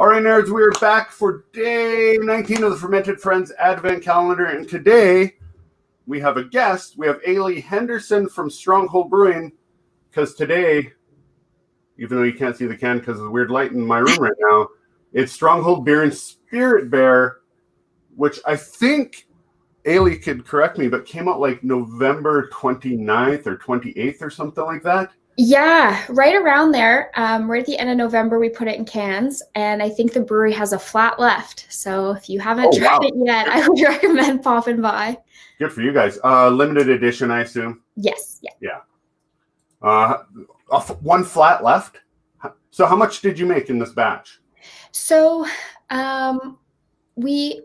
All right, nerds, we are back for day 19 of the Fermented Friends Advent Calendar, and today we have a guest. We have Ailey Henderson from Stronghold Brewing, because today, even though you can't see the can because of the weird light in my room right now, it's Stronghold Beer and Spirit Bear, which I think, Ailey could correct me, but came out like November 29th or 28th or something like that. Yeah, right around there. Right at the end of November, we put it in cans, and I think the brewery has a flat left. So if you haven't tried it yet, I would recommend popping by. Good for you guys. Limited edition, I assume? Yes. Yeah. One flat left? So how much did you make in this batch? So we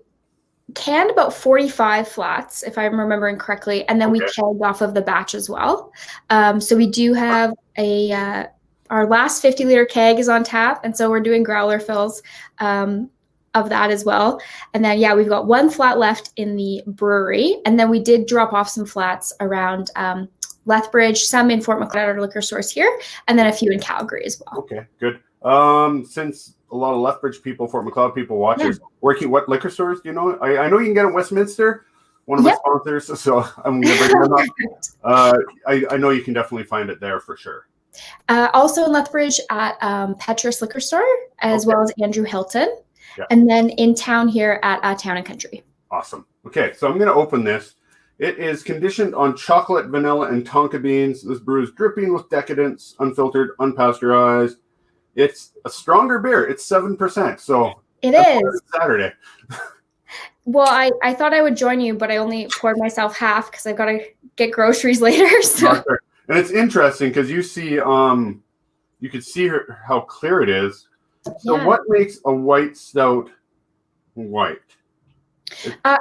canned about 45 flats, if I'm remembering correctly, and then we kegged off of the batch as well. So we do have our last 50-liter keg is on tap, and so we're doing growler fills of that as well. And then, we've got one flat left in the brewery, and then we did drop off some flats around Lethbridge, some in Fort Macleod, our liquor stores here, and then a few in Calgary as well. Okay, good. Since a lot of Lethbridge people, Fort Macleod people watch this, what liquor stores do you know? I know you can get it at Westminster, one of my sponsors, so I'm going to bring them up. I know you can definitely find it there for sure. Also in Lethbridge at Petrus Liquor Store, as well as Andrew Hilton. And then in town here at Town & Country. Awesome. Okay, so I'm going to open this. It is conditioned on chocolate, vanilla, and Tonka beans. This brew is dripping with decadence, unfiltered, unpasteurized. It's a stronger beer. It's 7%. So it is Saturday. Well, I thought I would join you, but I only poured myself half because I've got to get groceries later. So. And it's interesting because you see, you can see how clear it is. So what makes a white stout white?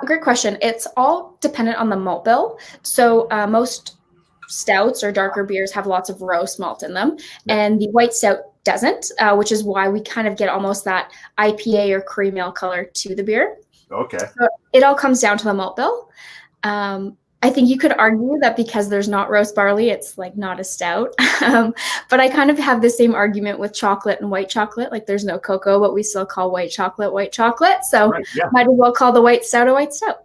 Great question. It's all dependent on the malt bill. So most stouts or darker beers have lots of roast malt in them, and the white stout doesn't, which is why we kind of get almost that IPA or cream ale color to the beer. Okay. So it all comes down to the malt bill. I think you could argue that because there's not roast barley, it's like not a stout. But I kind of have the same argument with chocolate and white chocolate. Like there's no cocoa, but we still call white chocolate white chocolate. So might as well call the white stout a white stout.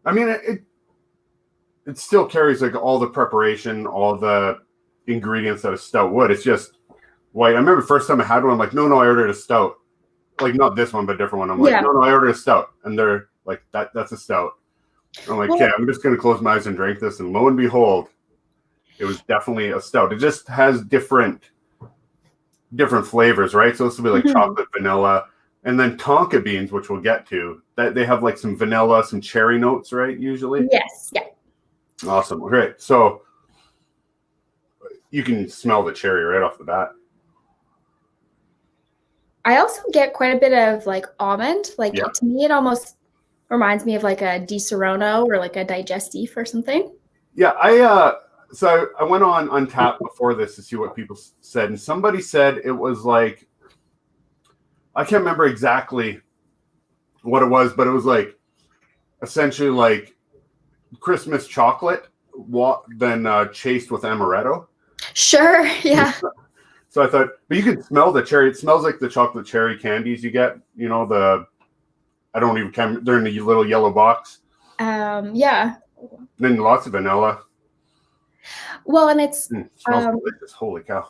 I mean, it still carries like all the preparation, all the ingredients that a stout would. It's just white. I remember the first time I had one, I'm like, no, I ordered a stout. Like not this one, but a different one. I'm like, no, I ordered a stout. And they're like, that's a stout. I'm like, okay, I'm just going to close my eyes and drink this. And lo and behold, it was definitely a stout. It just has different flavors, right? So this will be like chocolate, vanilla, and then Tonka beans, which we'll get to. That they have like some vanilla, some cherry notes, right? Usually. Yes. Yeah. Awesome. Great. So you can smell the cherry right off the bat. I also get quite a bit of like almond. Like to me, it almost reminds me of like a Di Serono or like a digestif or something. Yeah, I went on Untappd before this to see what people said, and somebody said it was like, I can't remember exactly what it was, but it was like essentially like Christmas chocolate, then chased with amaretto. Sure, yeah. So I thought, but you can smell the cherry. It smells like the chocolate cherry candies you get. You know, they're in the little yellow box. Yeah. Then lots of vanilla. Well, and it smells delicious. Holy cow.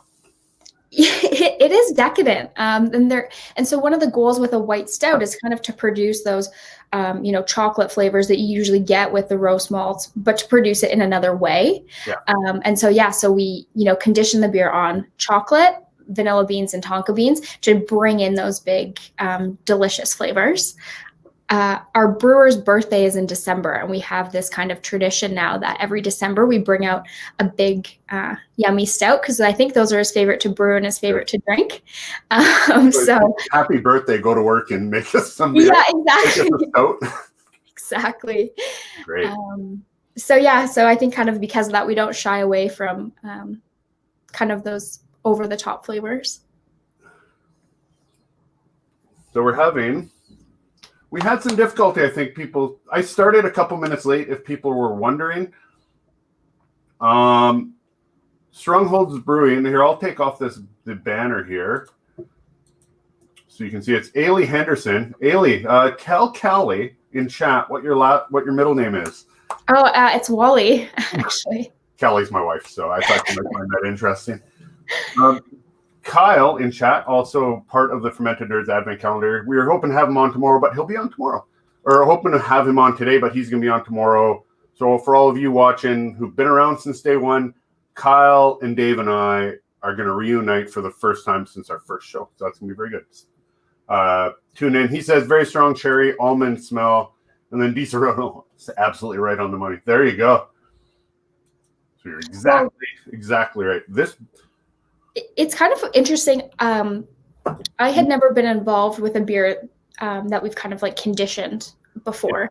It is decadent. And so one of the goals with a white stout is kind of to produce those, chocolate flavors that you usually get with the roast malts, but to produce it in another way. Yeah. So we, condition the beer on chocolate, vanilla beans, and Tonka beans to bring in those big, delicious flavors. Our brewer's birthday is in December, and we have this kind of tradition now that every December we bring out a big, yummy stout, because I think those are his favorite to brew and his favorite to drink. So happy birthday! Go to work and make us some beer. Yeah, exactly. Make us a stout. Exactly. Great. So I think kind of because of that, we don't shy away from kind of those over the top flavors. So we had some difficulty, I think. I started a couple minutes late, if people were wondering. Stronghold's Brewing. Here, I'll take off the banner here. So you can see it's Ailey Henderson. Ailey, tell Callie in chat what your middle name is. Oh, it's Wally, actually. Callie's my wife, so I thought you might find that interesting. Kyle in chat, also part of the Fermented Nerds Advent Calendar. We were hoping to have him on tomorrow, but he'll be on tomorrow. Or hoping to have him on today, but he's going to be on tomorrow. So for all of you watching who've been around since day one, Kyle and Dave and I are going to reunite for the first time since our first show. So that's going to be very good. Tune in. He says, very strong cherry, almond smell. And then DiSerrano is absolutely right on the money. There you go. So you're exactly right. It's kind of interesting. I had never been involved with a beer that we've kind of like conditioned before.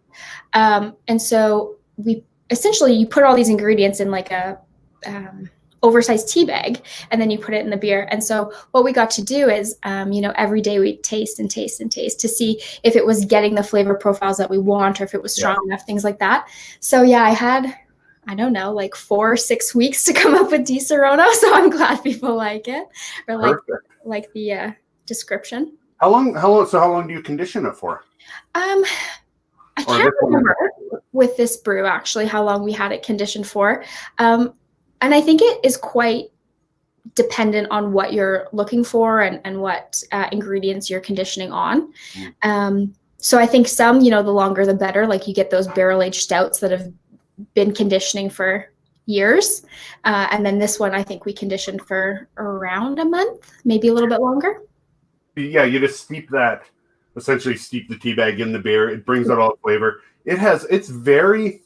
And so you put all these ingredients in like a oversized tea bag, and then you put it in the beer. And so what we got to do is, every day we taste and taste and taste to see if it was getting the flavor profiles that we want, or if it was strong enough, things like that. So yeah, I had, I don't know, like 4 or 6 weeks to come up with DiSerrano. So I'm glad people like it, or like the description. How long do you condition it for? I can't remember with this brew actually how long we had it conditioned for. And I think it is quite dependent on what you're looking for and what ingredients you're conditioning on. So I think some, the longer the better. Like you get those barrel-aged stouts that have been conditioning for years. And then this one, I think we conditioned for around a month, maybe a little bit longer. Yeah, you just essentially steep the tea bag in the beer. It brings out all the flavor. It's very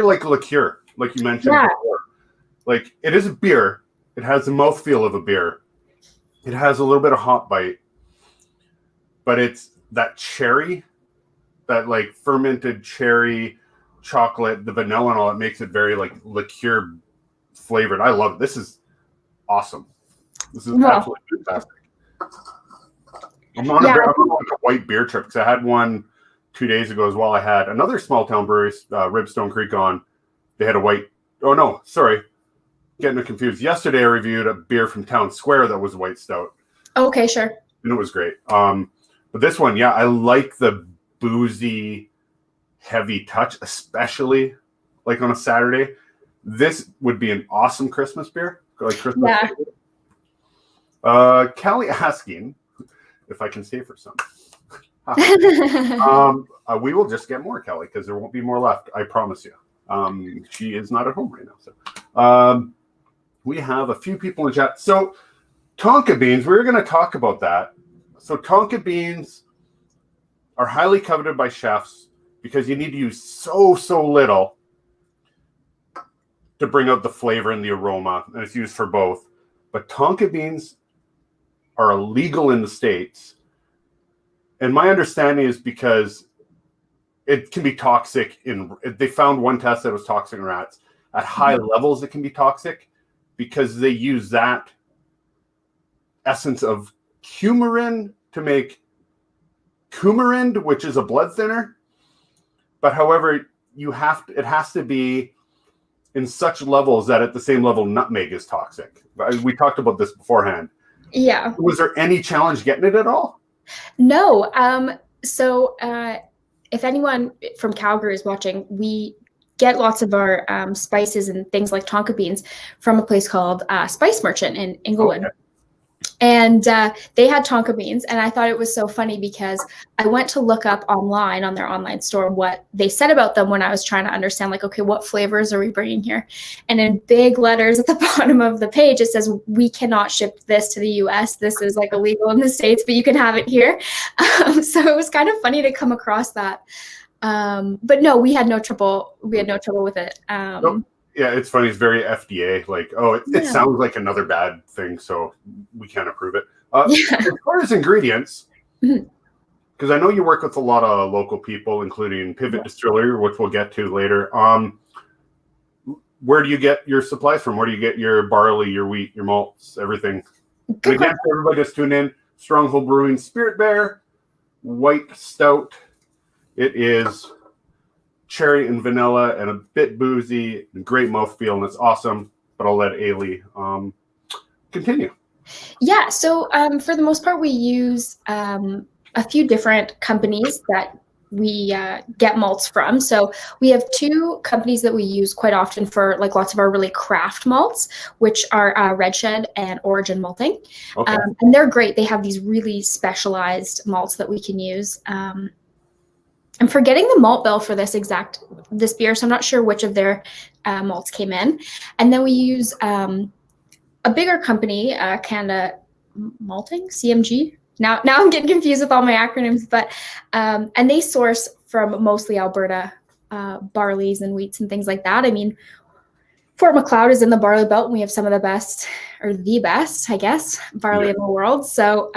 like liqueur, like you mentioned before. Like it is a beer. It has the mouthfeel of a beer. It has a little bit of hop bite, but it's that cherry, that like fermented cherry, chocolate, the vanilla and all. It makes it very like liqueur flavored. I love it. This is awesome. This is absolutely fantastic. I'm on a white beer trip because I had one 2 days ago as well. I had another small town brewery, Ribstone Creek on. They had a white. Oh no, sorry, getting it confused. Yesterday I reviewed a beer from Town Square that was a white stout. Okay, sure. And it was great. But this one, I like the boozy, heavy touch, especially like on a Saturday. This would be an awesome Christmas beer, like Christmas. Yeah. Callie asking if I can save her some. We will just get more, Kelly, because there won't be more left. I promise you. She is not at home right now. So we have a few people in chat. So Tonka beans, we're going to talk about that. So Tonka beans are highly coveted by chefs because you need to use so little to bring out the flavor and the aroma, and it's used for both. But Tonka beans are illegal in the States. And my understanding is because it can be toxic they found one test that was toxic in rats. At high levels, it can be toxic because they use that essence of coumarin to make coumarin, which is a blood thinner. But however, it has to be in such levels that at the same level, nutmeg is toxic. We talked about this beforehand. Yeah. Was there any challenge getting it at all? No. So if anyone from Calgary is watching, we get lots of our spices and things like Tonka beans from a place called Spice Merchant in Inglewood. Okay. And they had Tonka beans, and I thought it was so funny because I went to look up online on their online store what they said about them when I was trying to understand, like, okay, what flavors are we bringing here? And in big letters at the bottom of the page, it says, we cannot ship this to the US. This is like illegal in the States, but you can have it here. So it was kind of funny to come across that. But no, we had no trouble. We had no trouble with it. Nope. Yeah, it's funny. It's very FDA. Like, it sounds like another bad thing, so we can't approve it. As far as ingredients, because I know you work with a lot of local people, including Pivot Distillery, which we'll get to later. Where do you get your supplies from? Where do you get your barley, your wheat, your malts, everything? And again, for everybody just tune in, Stronghold Brewing Spirit Bear, white stout. It is cherry and vanilla and a bit boozy, great mouthfeel, and it's awesome. But I'll let Ailey continue. Yeah, so for the most part, we use a few different companies that we get malts from. So we have two companies that we use quite often for like lots of our really craft malts, which are Red Shed and Origin Malting. Okay. And they're great. They have these really specialized malts that we can use. I'm forgetting the malt bill for this beer, so I'm not sure which of their malts came in. And then we use a bigger company, Canada Malting, CMG. Now I'm getting confused with all my acronyms, but and they source from mostly Alberta barleys and wheats and things like that. I mean, Fort Macleod is in the barley belt, and we have some of the best, or the best, I guess, barley in the world. So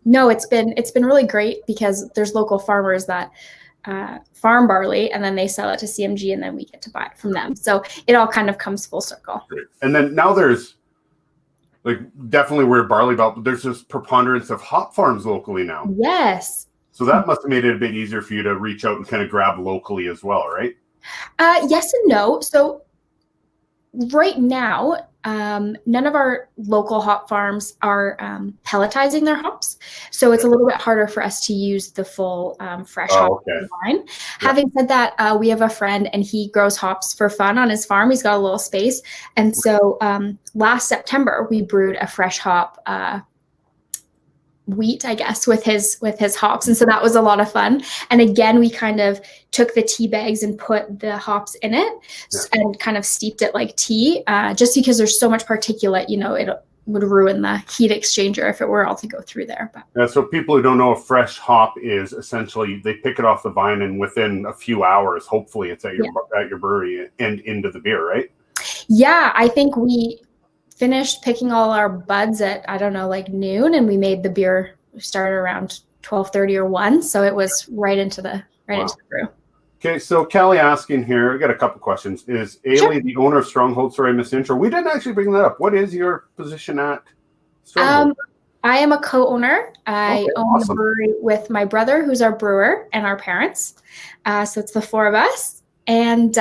no, it's been really great because there's local farmers that farm barley, and then they sell it to CMG, and then we get to buy it from them. So it all kind of comes full circle. And then now there's like definitely we're barley belt, but there's this preponderance of hop farms locally now. Yes. So that must have made it a bit easier for you to reach out and kind of grab locally as well, right? Yes and no. So right now, none of our local hop farms are pelletizing their hops. So it's a little bit harder for us to use the full fresh hop line. Yeah. Having said that, we have a friend and he grows hops for fun on his farm. He's got a little space. And so last September, we brewed a fresh hop wheat, I guess, with his hops. And so that was a lot of fun. And again, we kind of took the tea bags and put the hops in it and kind of steeped it like tea, just because there's so much particulate, it would ruin the heat exchanger if it were all to go through there. But yeah, so people who don't know, a fresh hop is essentially they pick it off the vine and within a few hours, hopefully it's at your brewery and into the beer, right? Yeah, I think we finished picking all our buds at, I don't know, like noon, and we made the beer. We started around 12:30 or 1, so it was right into the brew. Okay, so Callie asking here, I got a couple questions. Is Ailey the owner of Stronghold? Sorry, I missed the intro. We didn't actually bring that up. What is your position at Stronghold? I am a co-owner. I own the brewery with my brother, who's our brewer, and our parents. So it's the four of us. And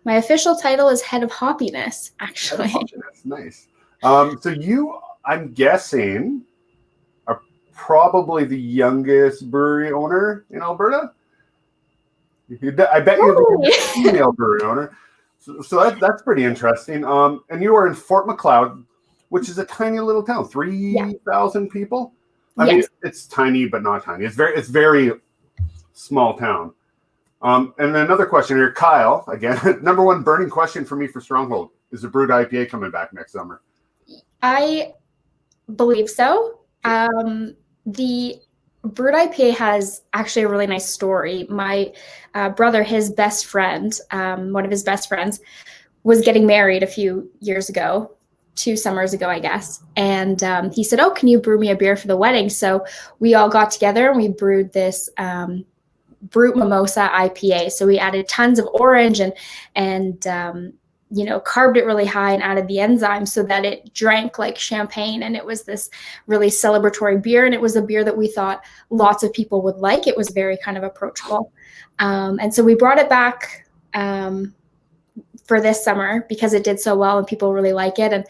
my official title is head of hoppiness, actually. Nice. So you, I'm guessing, are probably the youngest brewery owner in Alberta. I bet you're the female brewery owner. So that's pretty interesting. And you are in Fort Macleod, which is a tiny little town, 3,000 people. I mean, it's tiny, but not tiny. It's very small town. And then another question here, Kyle, again, number one burning question for me for Stronghold. Is the brewed IPA coming back next summer? I believe so. The brewed IPA has actually a really nice story. My brother, his best friend, one of his best friends, was getting married a few years ago, 2 summers ago, I guess. And he said, "Oh, can you brew me a beer for the wedding?" So we all got together and we brewed this Brute Mimosa IPA. So we added tons of orange and carved it really high and added the enzyme so that it drank like champagne. And it was this really celebratory beer. And it was a beer that we thought lots of people would like. It was very kind of approachable. And so we brought it back for this summer because it did so well and people really like it. And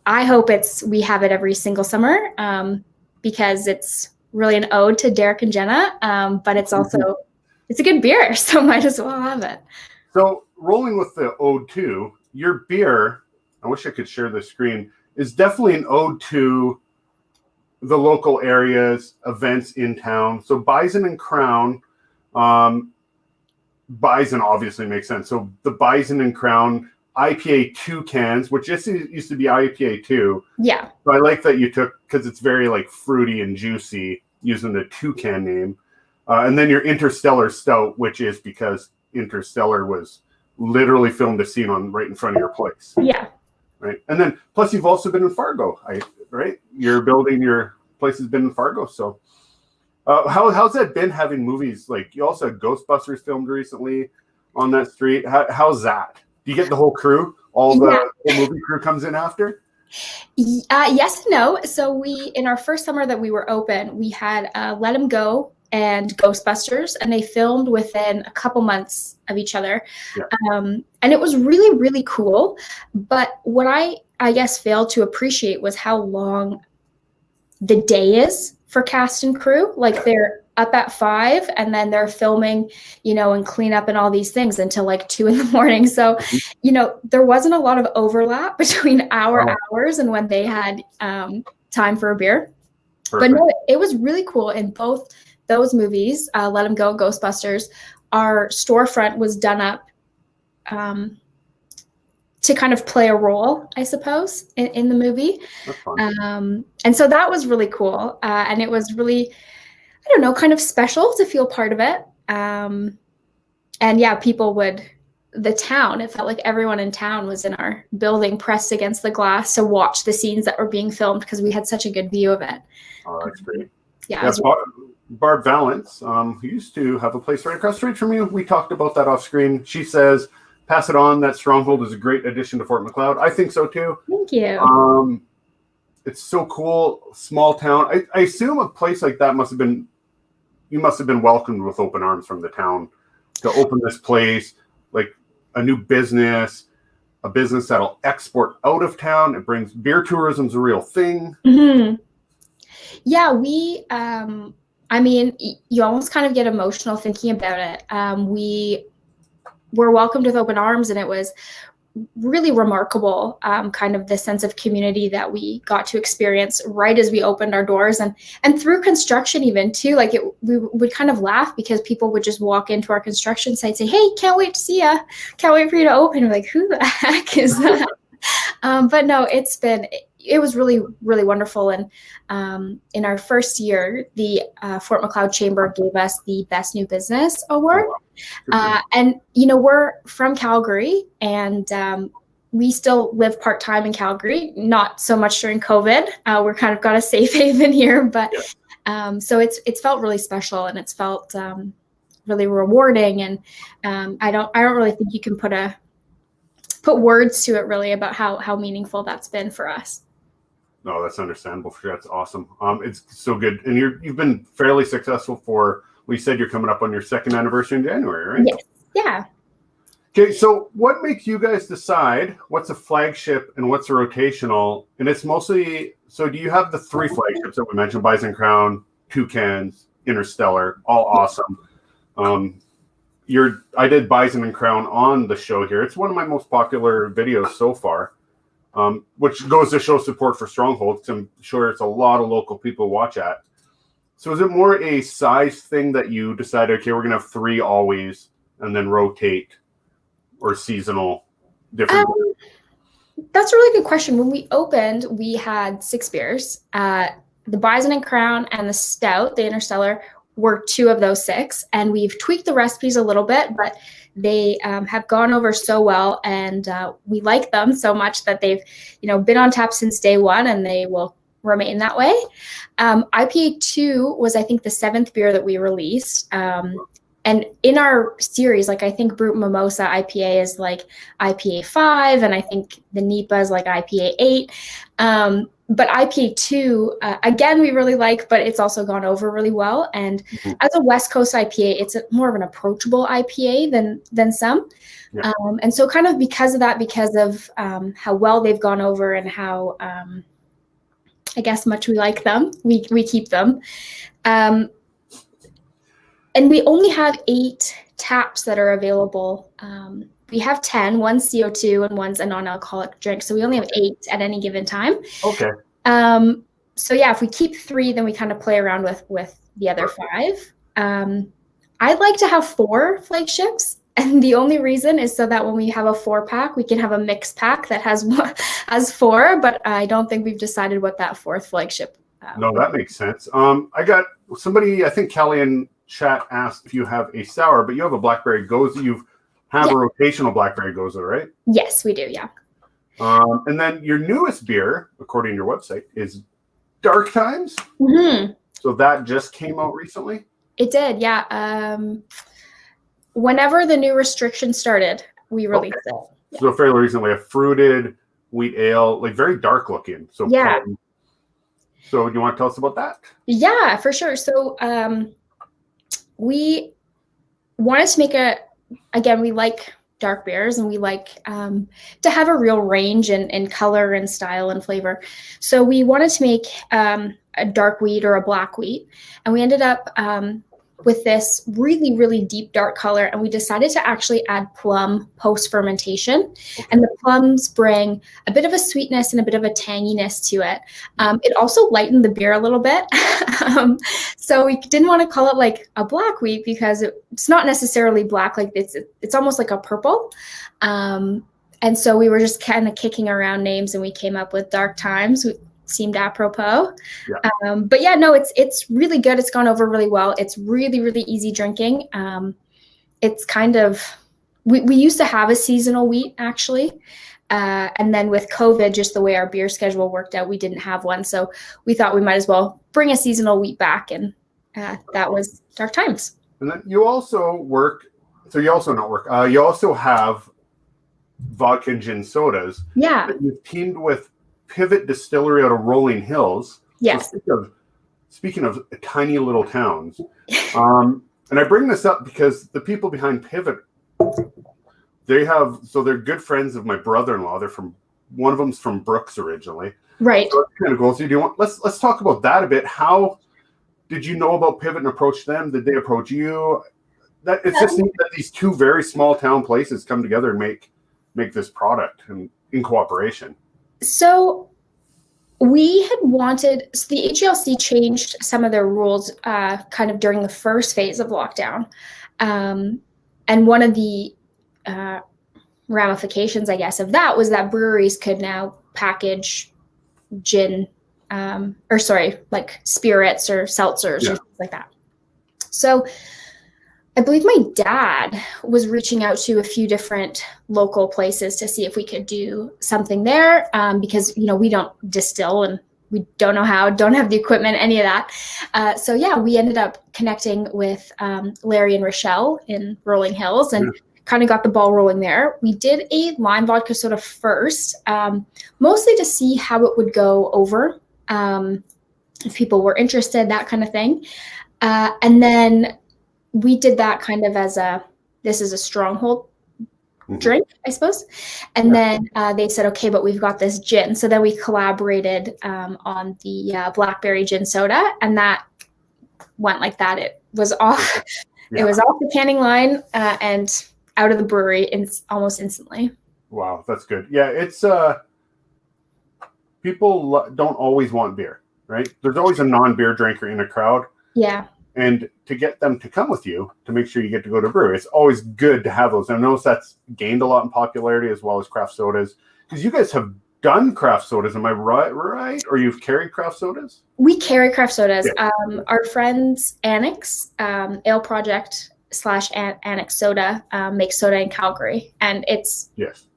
I hope we have it every single summer because it's really an ode to Derek and Jenna, but it's also, it's a good beer, so might as well have it. So rolling with the ode to, your beer, I wish I could share the screen, is definitely an ode to the local areas, events in town. So Bison and Crown, Bison obviously makes sense. So the Bison and Crown IPA 2 cans, which just used to be IPA 2. Yeah. So I like that you took, because it's very like fruity and juicy, using the 2 can name. And then your Interstellar Stout, which is because Interstellar was literally filmed a scene on right in front of your place. Yeah. Right. And then plus you've also been in Fargo, right? Your place has been in Fargo. So how's that been having movies? Like you also had Ghostbusters filmed recently on that street. How's that? Do you get the whole crew? All the movie crew comes in after? Yes and no. So in our first summer that we were open, we had Let 'Em Go and Ghostbusters, and they filmed within a couple months of each other. Yeah. And it was really, really cool. But what I I guess, failed to appreciate was how long the day is for cast and crew. Like they're up at 5 and then they're filming, and clean up and all these things until like 2 a.m. So, there wasn't a lot of overlap between our hours and when they had time for a beer. Perfect. But no, it was really cool. In both those movies, Let 'Em Go, Ghostbusters, our storefront was done up to kind of play a role, I suppose, in the movie. That's fun. And so that was really cool. And it was really, I don't know, kind of special to feel part of it. And yeah, the town, it felt like everyone in town was in our building pressed against the glass to watch the scenes that were being filmed because we had such a good view of it. Oh, that's great. Yeah. Barb Valance, who used to have a place right across the street from you, we talked about that off screen. She says, pass it on, that Stronghold is a great addition to Fort Macleod. I think so too. Thank you. It's so cool, small town. I assume a place like that you must have been welcomed with open arms from the town to open this place, like a new business, a business that'll export out of town. It brings beer tourism's a real thing. Mm-hmm. Yeah, you almost kind of get emotional thinking about it. We were welcomed with open arms, and it was really remarkable, kind of the sense of community that we got to experience right as we opened our doors, and through construction even too. Like we would kind of laugh because people would just walk into our construction site, say, "Hey, can't wait to see you. Can't wait for you to open." We're like, who the heck is that? But no, it was really, really wonderful. And in our first year, the Fort Macleod Chamber gave us the Best New Business Award. And, we're from Calgary, and we still live part-time in Calgary, not so much during COVID. We're kind of got a safe haven here, but so it's felt really special, and it's felt really rewarding. And I don't really think you can put words to it really about how meaningful that's been for us. No, that's understandable. For sure. That's awesome. It's so good. And you've been fairly successful for, we said you're coming up on your 2nd anniversary in January, right? Yes. Yeah. Okay. So what makes you guys decide what's a flagship and what's a rotational? And it's mostly, so do you have the 3 flagships that we mentioned, Bison Crown, Toucans, Interstellar, all awesome. I did Bison and Crown on the show here. It's one of my most popular videos so far. Which goes to show support for Stronghold. I'm sure it's a lot of local people watch at. So is it more a size thing that you decided, okay, we're going to have 3 always and then rotate, or seasonal different? That's a really good question. When we opened, we had 6 beers. The Bison and Crown and the Stout, the Interstellar, were 2 of those 6. And we've tweaked the recipes a little bit, but they have gone over so well, and we like them so much that they've, been on tap since day one, and they will remain that way. IPA 2 was, I think, the 7th beer that we released. And in our series, like I think Brute Mimosa IPA is like IPA 5, and I think the NEPA is like IPA 8. But IPA 2, again, we really like, but it's also gone over really well. And as a West Coast IPA, it's more of an approachable IPA than some. Yeah. And so kind of because of that, because of how well they've gone over and how, I guess, much we like them, we keep them. And we only have 8 taps that are available. We have 10, one's CO2 and one's a non-alcoholic drink. So we only have 8 at any given time. Okay. So yeah, if we keep 3, then we kind of play around with the other 5. I'd like to have 4 flagships. And the only reason is so that when we have a 4-pack, we can have a mixed pack that has 4, but I don't think we've decided what that 4th flagship. No, that makes sense. I got somebody, I think Kelly in chat asked if you have a sour, but you have a Blackberry Goza. You have a rotational Blackberry Goza, right? Yes, we do. Yeah. And then your newest beer, according to your website, is Dark Times. Mm-hmm. So that just came out recently? It did, yeah. Whenever the new restriction started, we released it. Yeah. So fairly recently, a fruited wheat ale, like very dark looking. So yeah. So do you want to tell us about that? Yeah, for sure. So we wanted to make again, we like dark beers, and we like to have a real range in color and style and flavor. So we wanted to make a dark wheat or a black wheat, and we ended up with this really, really deep dark color, and we decided to actually add plum post-fermentation. Okay. And the plums bring a bit of a sweetness and a bit of a tanginess to it. It also lightened the beer a little bit. So we didn't want to call it like a black wheat because it's not necessarily black, like it's almost like a purple. And so we were just kind of kicking around names, and we came up with Dark Times. Seemed apropos. Yeah. But yeah, no, it's really good. It's gone over really well. It's really, really easy drinking. It's kind of, we used to have a seasonal wheat actually. And then with COVID, just the way our beer schedule worked out, we didn't have one. So we thought we might as well bring a seasonal wheat back. And that was Dark Times. And then you also you also have vodka and gin sodas. Yeah. That you've teamed with Pivot Distillery out of Rolling Hills. Yes. So speaking of tiny little towns, and I bring this up because the people behind Pivot, they're good friends of my brother-in-law. One of them's from Brooks originally. Right. So that's kind of cool. So let's talk about that a bit. How did you know about Pivot and approach them? Did they approach you? It's just neat that these two very small town places come together and make this product and in cooperation. So we had so the HELC changed some of their rules kind of during the first phase of lockdown. And one of the ramifications, I guess, of that was that breweries could now package gin, like spirits or seltzers or things like that. So I believe my dad was reaching out to a few different local places to see if we could do something there because, we don't distill and we don't know how, don't have the equipment, any of that. So yeah, we ended up connecting with Larry and Rochelle in Rolling Hills and kind of got the ball rolling there. We did a lime vodka soda first, mostly to see how it would go over, if people were interested, that kind of thing. And then we did that kind of as this is a Stronghold drink, I suppose. And then they said, okay, but we've got this gin. So then we collaborated on the Blackberry Gin Soda, and that went like that. It was off. It was off the canning line and out of the brewery almost instantly. Wow, that's good. Yeah, it's people don't always want beer, right? There's always a non-beer drinker in a crowd. Yeah. And to get them to come with you to make sure you get to go to brewery, it's always good to have those. I noticed that's gained a lot in popularity as well as craft sodas, because you guys have done craft sodas. Am I right? Or you've carried craft sodas? We carry craft sodas. Yeah. Our friends Annex Ale Project / Annex Soda makes soda in Calgary, and it's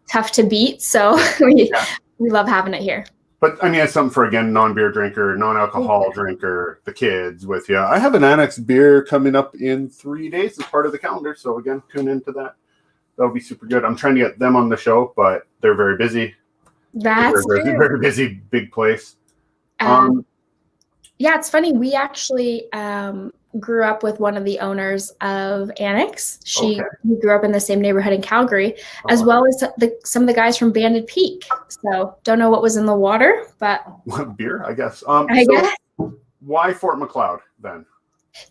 tough to beat. So we love having it here. But I mean, it's something for, again, non-beer drinker, non-alcohol drinker, the kids with you. I have an Annex beer coming up in 3 days as part of the calendar. So again, tune into that. That'll be super good. I'm trying to get them on the show, but they're very busy. That's very busy, big place. Yeah, it's funny. We actually grew up with one of the owners of Annex. We grew up in the same neighborhood in Calgary, as well as some of the guys from Banded Peak. So don't know what was in the water, but beer, I guess. I guess. Why Fort Macleod then?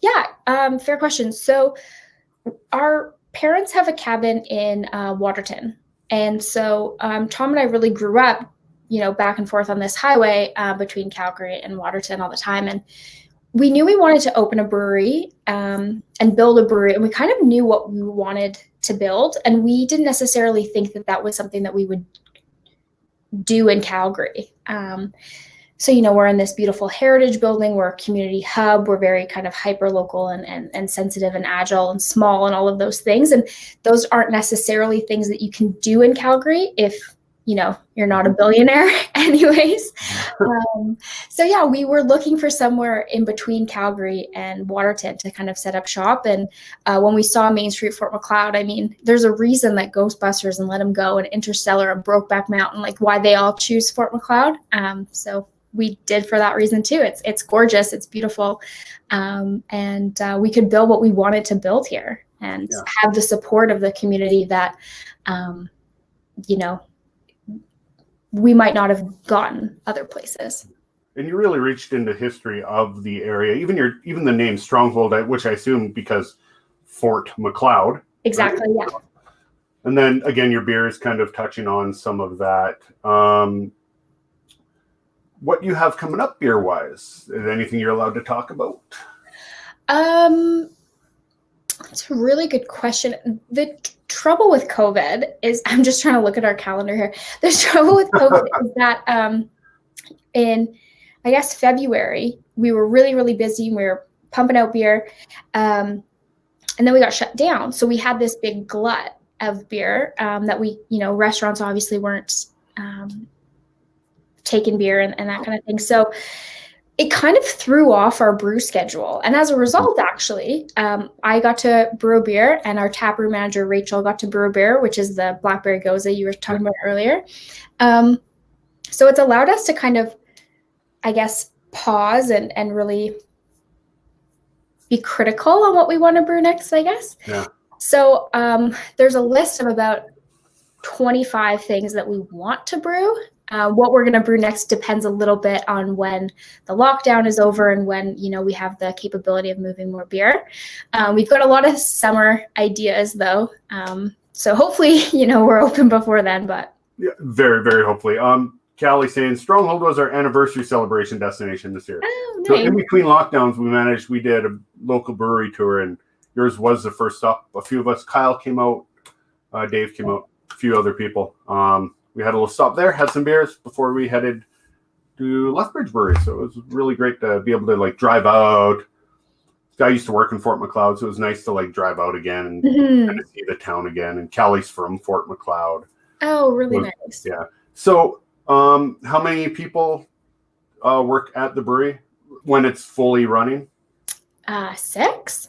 Yeah, fair question. So our parents have a cabin in Waterton, and so Tom and I really grew up, back and forth on this highway between Calgary and Waterton all the time, and we knew we wanted to open a brewery and build a brewery, and we kind of knew what we wanted to build, and we didn't necessarily think that was something that we would do in Calgary. So, we're in this beautiful heritage building. We're a community hub. We're very kind of hyper local and sensitive and agile and small and all of those things. And those aren't necessarily things that you can do in Calgary if you're not a billionaire anyways. So yeah, we were looking for somewhere in between Calgary and Waterton to kind of set up shop. And when we saw Main Street Fort Macleod, I mean, there's a reason that Ghostbusters and Let 'Em Go and Interstellar and Brokeback Mountain, like why they all choose Fort Macleod. So we did for that reason too. It's gorgeous. It's beautiful. And we could build what we wanted to build here. and have the support of the community that, you know, we might not have gotten other places. And you really reached into history of the area, even the name Stronghold, which I assume because Fort Macleod. Exactly, right? Yeah. And then again, your beer is kind of touching on some of that. What you have coming up beer wise? Is there anything you're allowed to talk about? That's a really good question. The trouble with COVID is, I'm just trying to look at our calendar here. The trouble with COVID is that in, I guess, February, we were really, really busy. We were pumping out beer. And then we got shut down. So we had this big glut of beer that we, you know, restaurants obviously weren't taking beer and that kind of thing. So it kind of threw off our brew schedule. And as a result, actually, I got to brew a beer, and our taproom manager, Rachel, got to brew a beer, which is the Blackberry Goza you were talking about earlier. So it's allowed us to kind of, I guess, pause and really be critical on what we want to brew next, I guess. Yeah. So there's a list of about 25 things that we want to brew. What we're going to brew next depends a little bit on when the lockdown is over and when, you know, we have the capability of moving more beer. We've got a lot of summer ideas, though. So hopefully, you know, we're open before then. But yeah, very, very hopefully. Callie saying Stronghold was our anniversary celebration destination this year. Oh, nice. So in between lockdowns, we did a local brewery tour, and yours was the first stop. A few of us, Kyle came out, Dave came out, a few other people. We had a little stop there, had some beers before we headed to Lethbridge Brewery. So it was really great to be able to like drive out. This guy used to work in Fort Macleod, so it was nice to like drive out again and kind of see the town again. And Callie's from Fort Macleod. Oh, really nice. Yeah. So how many people work at the brewery when it's fully running? 6.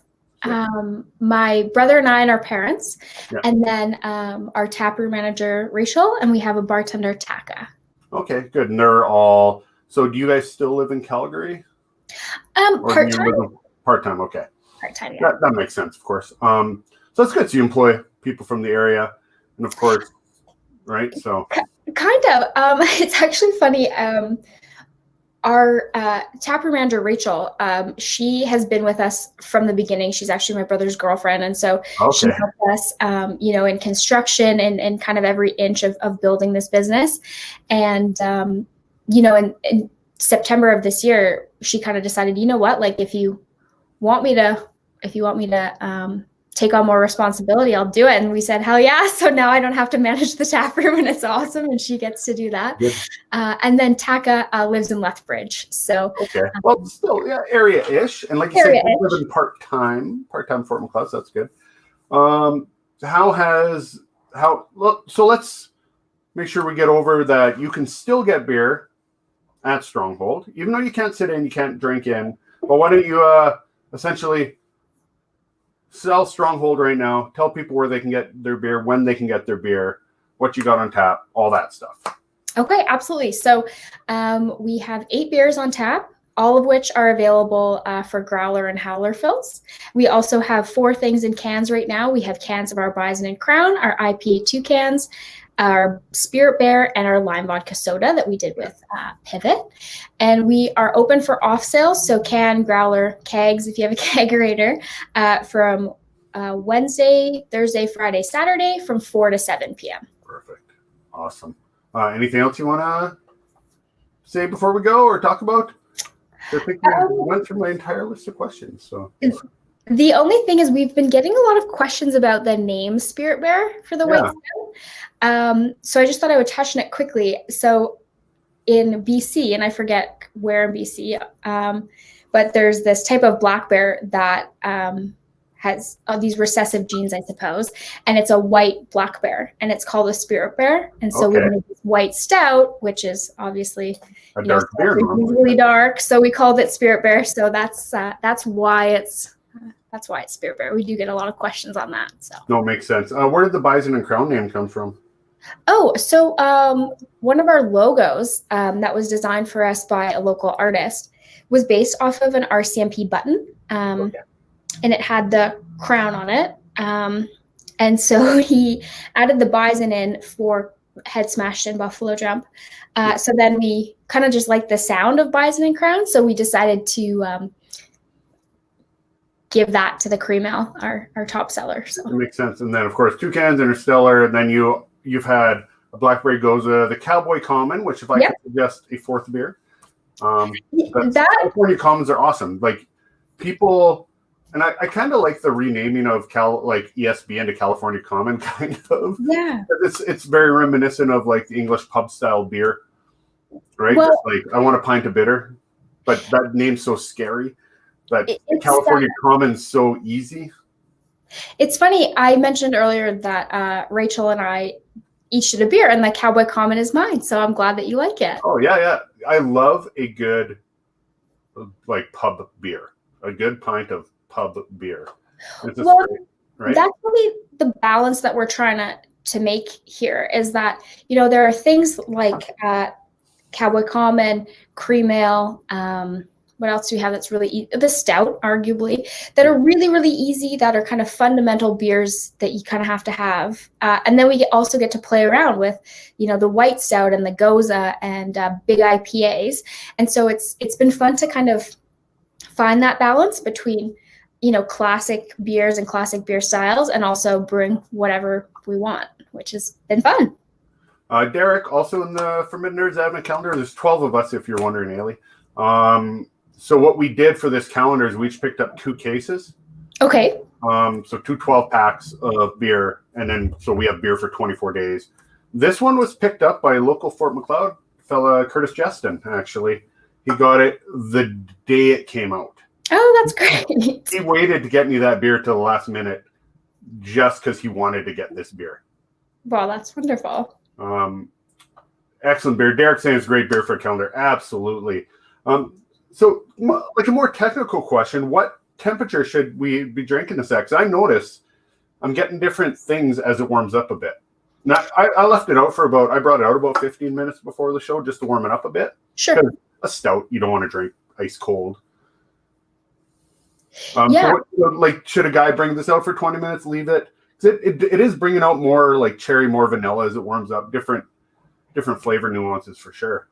My brother and I and our parents, Yeah. and then our taproom manager, Rachel, and we have a bartender, Taka. Okay, good. And they're all, so do you guys still live in Calgary? Part-time. Part-time, okay. Part-time, yeah. That makes sense, of course. So that's good. So you employ people from the area, and of course, right? So kind of. It's actually funny. Our taproom manager, Rachel, she has been with us from the beginning. She's actually my brother's girlfriend. And so she helped us, you know, in construction and kind of every inch of building this business. And, you know, in September of this year, she kind of decided, you know what, like if you want me to take on more responsibility, I'll do it. And we said, hell yeah. So now I don't have to manage the tap room, and it's awesome. And she gets to do that. And then Taka lives in Lethbridge. So, okay. Well, still, yeah, area-ish. And like you said, you live in part-time Fort Macleod, so that's good. So let's make sure we get over that you can still get beer at Stronghold, even though you can't sit in, you can't drink in. But why don't you essentially sell Stronghold right now, tell people where they can get their beer, when they can get their beer, what you got on tap, all that stuff. Okay, absolutely. So we have 8 beers on tap, all of which are available for growler and howler fills. We also have 4 things in cans right now. We have cans of our Bison and Crown, our IPA 2 cans, our Spirit Bear, and our lime vodka soda that we did with Pivot. And we are open for off sales, so can, growler, kegs, if you have a kegerator, from Wednesday, Thursday, Friday, Saturday from 4 to 7 p.m. Perfect. Awesome. Anything else you want to say before we go or talk about? I think we went through my entire list of questions. So the only thing is we've been getting a lot of questions about the name Spirit Bear for the White Stout. So I just thought I would touch on it quickly. So in BC, and I forget where in BC, but there's this type of black bear that has these recessive genes, I suppose, and it's a white black bear, and it's called a Spirit Bear. And so we made this white stout, which is obviously a dark beer, really dark. So we called it Spirit Bear. So that's why it's Spirit Bear. We do get a lot of questions on that. So no, it makes sense. Where did the Bison and Crown name come from? Oh, so one of our logos that was designed for us by a local artist was based off of an RCMP button. And it had the crown on it, And so he added the Bison in for head smashed in buffalo jump. So then we kind of just liked the sound of Bison and Crown. So we decided to give that to the cream ale, our top seller. So it makes sense. And then of course Toucans, Interstellar, and then you've had a Blackberry Goza, the Cowboy Common, which if I could suggest a fourth beer. California Commons are awesome. Like people, and I kind of like the renaming of ESB into California Common, kind of. Yeah. It's very reminiscent of like the English pub style beer, right? Well, just like I want a pint of bitter, but that name's so scary. But California Common's so easy. It's funny. I mentioned earlier that Rachel and I each did a beer, and the Cowboy Common is mine. So I'm glad that you like it. Oh yeah. I love a good like pub beer, a good pint of pub beer. Well, great, right? That's really the balance that we're trying to make here. Is that there are things like Cowboy Common, cream ale. What else do we have that's really the stout, arguably, that are really, really easy, that are kind of fundamental beers that you kind of have to have. And then we also get to play around with, the white stout and the Goza and big IPAs. And so it's been fun to kind of find that balance between, classic beers and classic beer styles, and also brewing whatever we want, which has been fun. Derek, also in the Fermented Nerds Advent calendar, there's 12 of us, if you're wondering, Ailey. So what we did for this calendar is we each picked up 2 cases. Okay. So 2 12-packs of beer, and then so we have beer for 24 days. This one was picked up by a local Fort Macleod fella, Curtis Justin, actually. He got it the day it came out. Oh, that's great. He waited to get me that beer till the last minute just because he wanted to get this beer. Wow, that's wonderful. Excellent beer. Derek saying it's a great beer for a calendar. Absolutely. So, like a more technical question, what temperature should we be drinking this at? Because I notice I'm getting different things as it warms up a bit. Now, I left it out I brought it out about 15 minutes before the show just to warm it up a bit. Sure. A stout, you don't want to drink ice cold. Yeah. So should a guy bring this out for 20 minutes, leave it? It is bringing out more like cherry, more vanilla as it warms up, different flavor nuances for sure.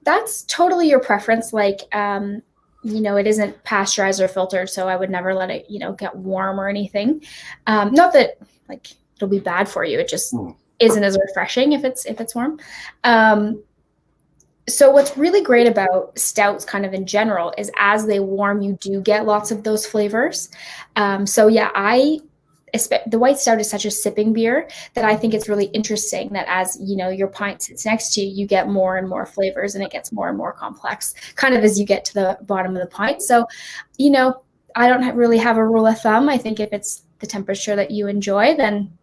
That's totally your preference. Like, it isn't pasteurized or filtered, so I would never let it, get warm or anything. Not that like it'll be bad for you. It just isn't as refreshing if it's warm. So what's really great about stouts kind of in general is as they warm, you do get lots of those flavors. So yeah, the white stout is such a sipping beer that I think it's really interesting that as your pint sits next to you, you get more and more flavors and it gets more and more complex kind of as you get to the bottom of the pint. So, I don't really have a rule of thumb. I think if it's the temperature that you enjoy, then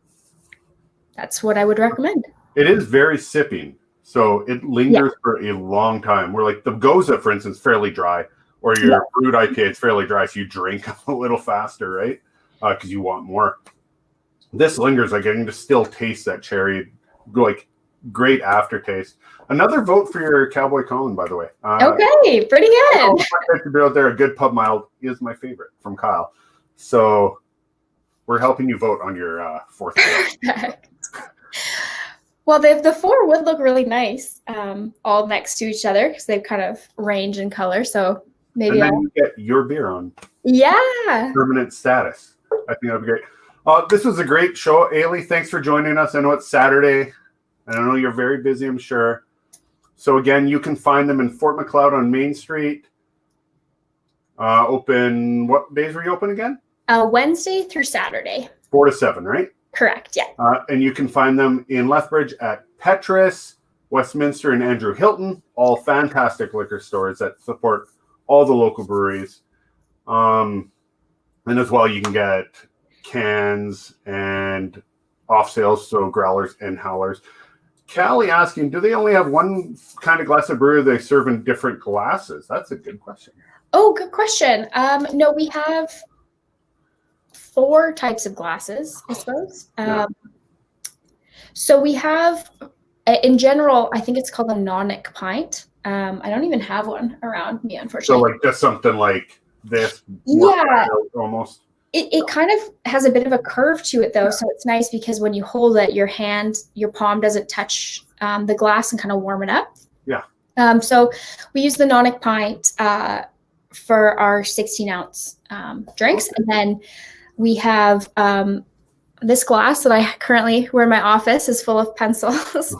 that's what I would recommend. It is very sipping. So it lingers for a long time. Where like the Goza, for instance, fairly dry, or your brewed IPA, it's fairly dry. So you drink a little faster, right? Because you want more. This lingers. Like I can just still taste that cherry, like great aftertaste. Another vote for your Cowboy Common, by the way. Okay, pretty good. Out there, a good pub mild is my favorite from Kyle. So we're helping you vote on your fourth. Well, the 4 would look really nice, all next to each other because they kind of range in color. So maybe and then you get your beer on. Yeah. Permanent status. I think that'd be great. This was a great show, Ailey. Thanks for joining us. I know it's Saturday, and I know you're very busy, I'm sure. So again, you can find them in Fort Macleod on Main Street. Open, what days were you open again? Wednesday through Saturday. 4 to 7, right? Correct, yeah. And you can find them in Lethbridge at Petrus, Westminster, and Andrew Hilton. All fantastic liquor stores that support all the local breweries. And as well, you can get cans and off sales, so growlers and howlers. Callie asking, do they only have one kind of glass of brew they serve in different glasses? That's a good question. Oh, good question. No, we have 4 types of glasses, I suppose. So we have, in general, I think it's called a nonic pint. I don't even have one around me, unfortunately. So like just something like this. Yeah. Almost. It kind of has a bit of a curve to it, though, so it's nice because when you hold it, your palm doesn't touch the glass and kind of warm it up. Yeah. So we use the Nonic pint for our 16-ounce drinks, and then we have this glass that I currently, where in my office is full of pencils,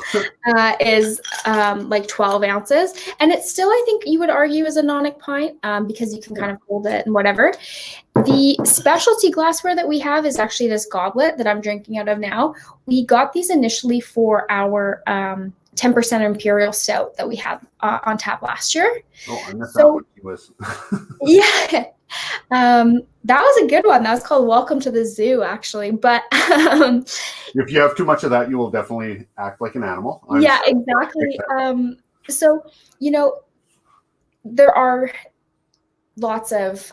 is like 12 ounces. And it's still, I think you would argue, is a Nonic pint because you can kind of hold it and whatever. The specialty glassware that we have is actually this goblet that I'm drinking out of now. We got these initially for our 10% Imperial Stout that we had on tap last year. Oh, I missed that one. He was. Yeah. That was a good one. That was called Welcome to the Zoo, actually. But if you have too much of that, you will definitely act like an animal. Yeah, exactly. So, there are lots of,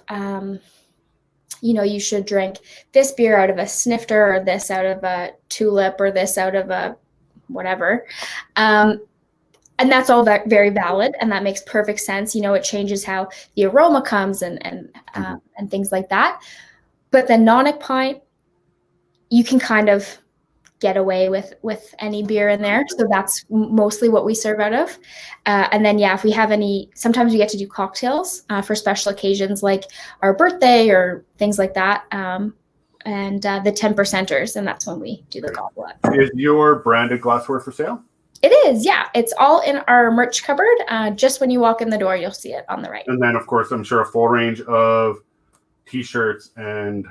you should drink this beer out of a snifter or this out of a tulip or this out of a whatever. And that's all very valid, and that makes perfect sense. It changes how the aroma comes and things like that. But the Nonic pint, you can kind of get away with any beer in there. So that's mostly what we serve out of. And then, if we have sometimes we get to do cocktails for special occasions like our birthday or things like that. And the 10%ers, and that's when we do the goblet. Is your branded glassware for sale? It is, yeah. It's all in our merch cupboard. Just when you walk in the door, you'll see it on the right. And then, of course, I'm sure a full range of T-shirts and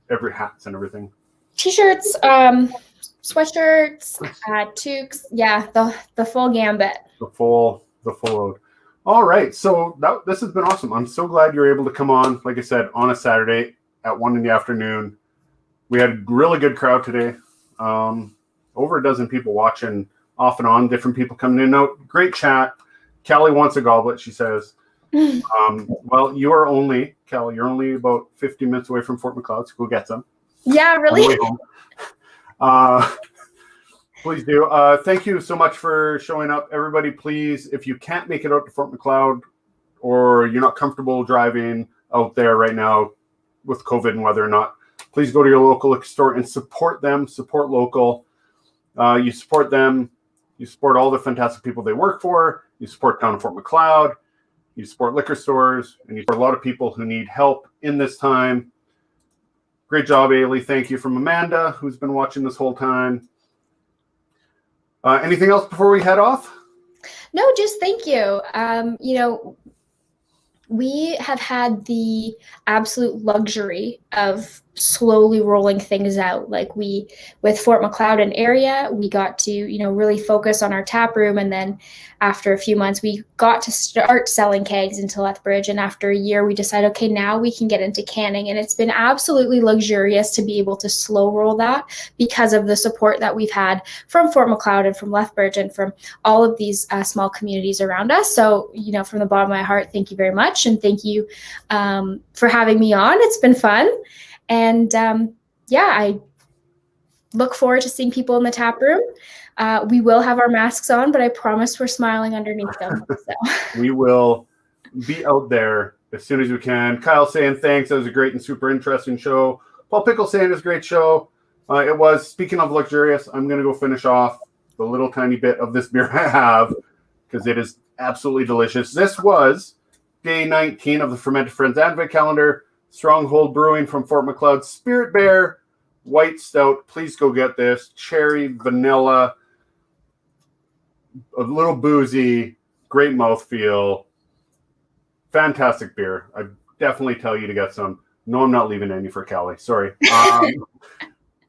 every hats and everything. T-shirts, sweatshirts, toques, the full gambit. The full load. All right, so this has been awesome. I'm so glad you're able to come on, like I said, on a Saturday at 1 p.m. We had a really good crowd today. Over a dozen people watching off and on, different people coming in and out. Great chat. Callie wants a goblet, she says. Well, you're only about 50 minutes away from Fort Macleod, so go get some. Yeah, really? Please do. Thank you so much for showing up. Everybody, please, if you can't make it out to Fort Macleod or you're not comfortable driving out there right now with COVID and whether or not, please go to your local liquor store and support them, support local. You support them. You support all the fantastic people they work for. You support Town of Fort Macleod. You support liquor stores. And you support a lot of people who need help in this time. Great job, Ailey. Thank you from Amanda, who's been watching this whole time. Anything else before we head off? No, just thank you. We have had the absolute luxury of slowly rolling things out. Like with Fort Macleod and area, we got to, really focus on our tap room. And then after a few months, we got to start selling kegs into Lethbridge. And after a year, we decided, okay, now we can get into canning. And it's been absolutely luxurious to be able to slow roll that because of the support that we've had from Fort Macleod and from Lethbridge and from all of these small communities around us. So, from the bottom of my heart, thank you very much. And thank you for having me on. It's been fun. And I look forward to seeing people in the tap room. We will have our masks on, but I promise we're smiling underneath them. So. We will be out there as soon as we can. Kyle saying thanks. That was a great and super interesting show. Paul Pickle saying it's a great show. It was. Speaking of luxurious, I'm going to go finish off the little tiny bit of this beer I have because it is absolutely delicious. This was day 19 of the Fermented Friends Advent Calendar. Stronghold Brewing from Fort Macleod. Spirit Bear White Stout. Please go get this. Cherry, vanilla, a little boozy, great mouthfeel. Fantastic beer. I definitely tell you to get some. No, I'm not leaving any for Callie. Sorry.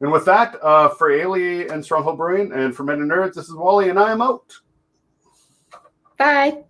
And with that, for Ailey and Stronghold Brewing and Fermented Nerds, this is Wally and I am out. Bye.